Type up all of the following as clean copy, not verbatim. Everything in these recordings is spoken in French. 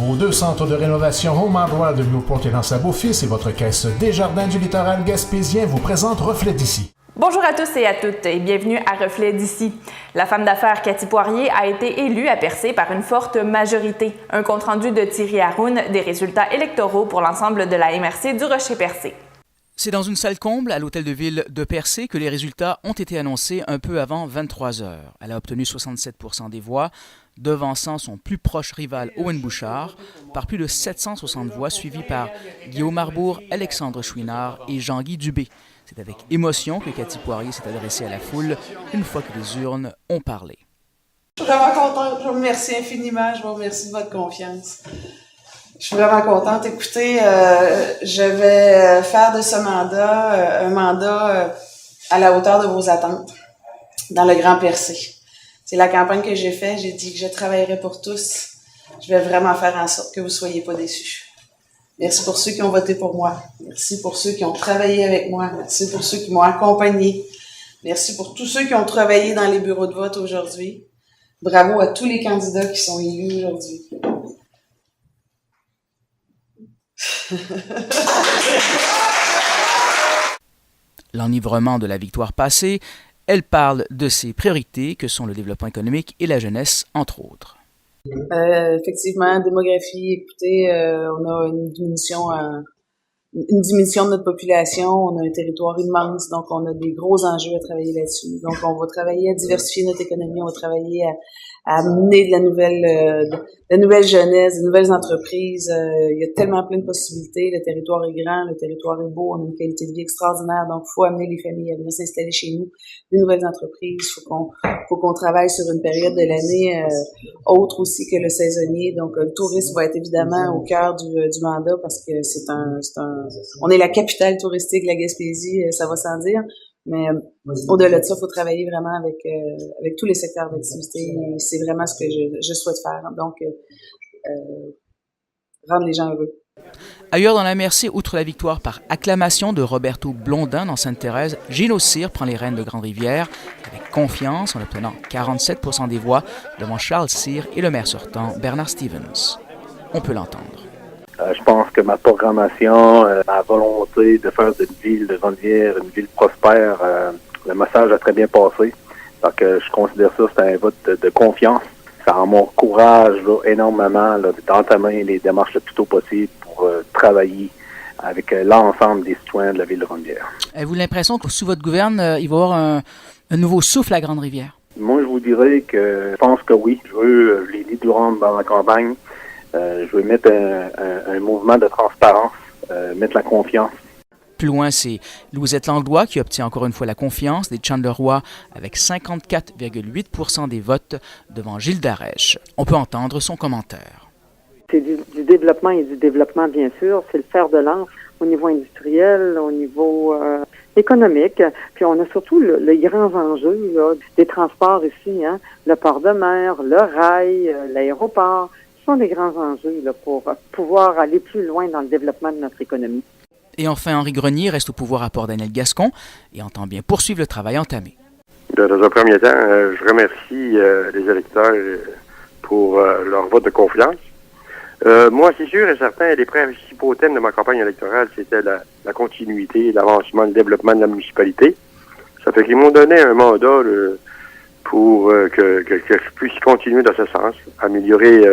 Vos 2 centres de rénovation Home Hardware de Newport et L'Anse-à-Beaufils et votre caisse Desjardins du littoral gaspésien vous présentent Reflet d'ici. Bonjour à tous et à toutes et bienvenue à Reflet d'ici. La femme d'affaires Cathy Poirier a été élue à Percé par une forte majorité. Un compte-rendu de Thierry Haroun des résultats électoraux pour l'ensemble de la MRC du Rocher-Percé. C'est dans une salle comble à l'hôtel de ville de Percé que les résultats ont été annoncés un peu avant 23 heures. Elle a obtenu 67 % des voix, devançant son plus proche rival Owen Bouchard par plus de 760 voix, suivi par Guillaume Arbour, Alexandre Chouinard et Jean-Guy Dubé. C'est avec émotion que Cathy Poirier s'est adressée à la foule une fois que les urnes ont parlé. Je suis vraiment contente. Je vous remercie infiniment. Je vous remercie de votre confiance. Je suis vraiment contente. Écoutez, je vais faire de ce mandat un mandat à la hauteur de vos attentes dans le Grand Percé. C'est la campagne que j'ai faite. J'ai dit que je travaillerai pour tous. Je vais vraiment faire en sorte que vous ne soyez pas déçus. Merci pour ceux qui ont voté pour moi. Merci pour ceux qui ont travaillé avec moi. Merci pour ceux qui m'ont accompagné. Merci pour tous ceux qui ont travaillé dans les bureaux de vote aujourd'hui. Bravo à tous les candidats qui sont élus aujourd'hui. L'enivrement de la victoire passée, elle parle de ses priorités que sont le développement économique et la jeunesse, entre autres. Effectivement, démographie, écoutez, on a une diminution de notre population, on a un territoire immense, donc on a des gros enjeux à travailler là-dessus. Donc on va travailler à diversifier notre économie, on va travailler à amener de la nouvelle jeunesse, de nouvelles entreprises. Il y a tellement plein de possibilités. Le territoire est grand, le territoire est beau, on a une qualité de vie extraordinaire. Donc, faut amener les familles à venir s'installer chez nous, des nouvelles entreprises. Faut qu'on travaille sur une période de l'année autre aussi que le saisonnier. Donc, le tourisme va être évidemment au cœur du mandat parce que on est la capitale touristique de la Gaspésie, ça va sans dire. Mais au-delà de ça, il faut travailler vraiment avec tous les secteurs d'activité. C'est vraiment ce que je souhaite faire. Donc, rendre les gens heureux. Ailleurs dans la MRC, outre la victoire par acclamation de Roberto Blondin dans Sainte-Thérèse, Gino Cyr prend les rênes de Grande-Rivière avec confiance en obtenant 47 % des voix devant Charles Cyr et le maire sortant Bernard Stevens. On peut l'entendre. Je pense que ma programmation, ma volonté de faire d'une ville de Grande-Rivière une ville prospère, le message a très bien passé. Donc, je considère ça, c'est un vote de confiance. Ça m'encourage énormément d'entamer les démarches le plus tôt possible pour travailler avec l'ensemble des citoyens de la ville de Grande-Rivière. Avez-vous l'impression que sous votre gouverne, il va y avoir un nouveau souffle à Grande-Rivière? Moi, je vous dirais que je pense que oui. Je veux les lits d'Orange dans la campagne. Je veux mettre un mouvement de transparence, mettre la confiance. Plus loin, c'est Louisette Langlois qui obtient encore une fois la confiance des Chandlerois avec 54,8 % des votes devant Gilles Darèche. On peut entendre son commentaire. C'est du développement et du développement, bien sûr. C'est le fer de lance au niveau industriel, au niveau économique. Puis on a surtout les grands enjeux des transports ici, hein, le port de mer, le rail, l'aéroport. Ce sont des grands enjeux pour pouvoir aller plus loin dans le développement de notre économie. Et enfin, Henri Grenier reste au pouvoir à Port-Daniel-Gascon et entend bien poursuivre le travail entamé. Dans un premier temps, je remercie les électeurs pour leur vote de confiance. Moi, c'est sûr et certain, les principaux thèmes de ma campagne électorale, c'était la continuité, l'avancement, le développement de la municipalité. Ça fait qu'ils m'ont donné un mandat pour que je puisse continuer dans ce sens, améliorer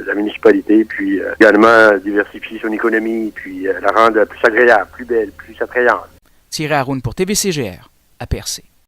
la municipalité, puis également diversifier son économie, puis la rendre plus agréable, plus belle, plus attrayante. Thierry Haroun pour TVCGR, à Percé.